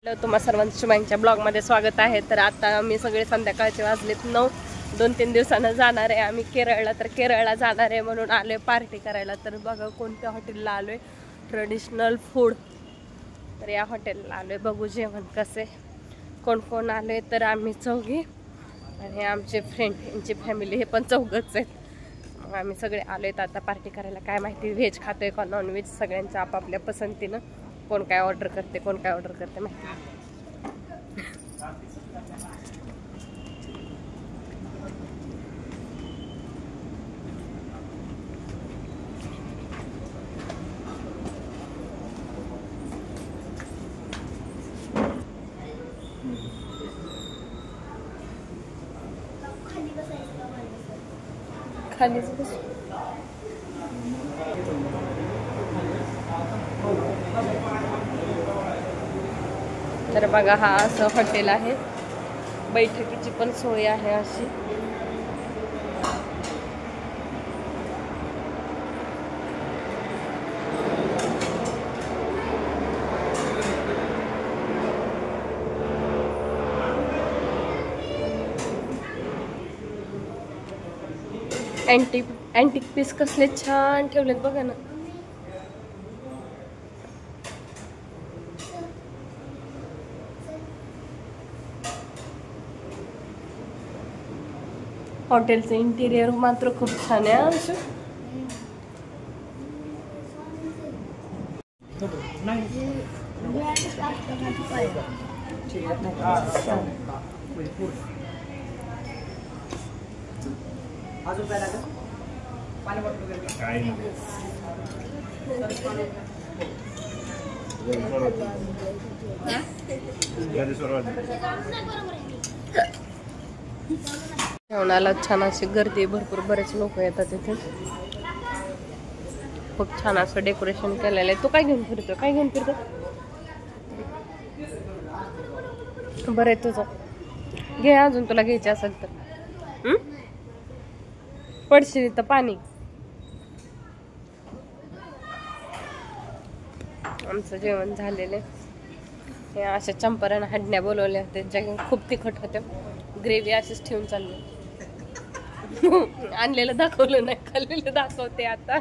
तुम्हा सर्वांचं शुभांच्या ब्लॉगमध्ये स्वागत आहे। तर आता मी सगळे संध्याकाळचे वाजलेत 9। 2-3 दिवसानं जाणार आहे आम्ही केरळला। तर केरळला जाणार आहे म्हणून आलोय पार्टी करायला। तर बघा कोणत्या हॉटेलला आलोय, ट्रेडिशनल फूड। तर या हॉटेलला आलोय, बघू जेवण कसे, कोण कोण आले। तर आम्ही चौघी आणि आमचे फ्रेंड, यांची फॅमिली, हे पण चौघच आहेत। मग आम्ही सगळे आलोय आता पार्टी करायला। काय माहिती व्हेज खातोय का नॉन व्हेज, सगळ्यांच्या आपापल्या पसंतीनं कोण काय ऑर्डर करते, कोण काय ऑर्डर करते माहिती। खालीच बस। तर बघा हा असं हॉटेल आहे, बैठकीची पण सोय आहे अशी। अँटिक पीस कसले छान ठेवलेत बघा ना। हॉटेलचं इंटिरियर मात्र खूप छान आहे असं। जेवणाला छान अशी गर्दी, भरपूर बरेच लोक येतात इथे। खूप छान असं डेकोरेशन केलेलं आहे। तो काय घेऊन फिरतो, काय घेऊन फिरतो? बरं आहे तुझं, घे अजून तुला घ्यायचे असेल तर। पडशील तर पाणी। आमचं जेवण झालेलं आहे। हे अशा चंपारण हडण्या बोलवल्या होत्या, ज्या खूप तिखट होत्या। ग्रेव्ही अशीच ठेवून चालली। आणलेलं दाखवलं नाही, खाल्लेलं दाखवते आता।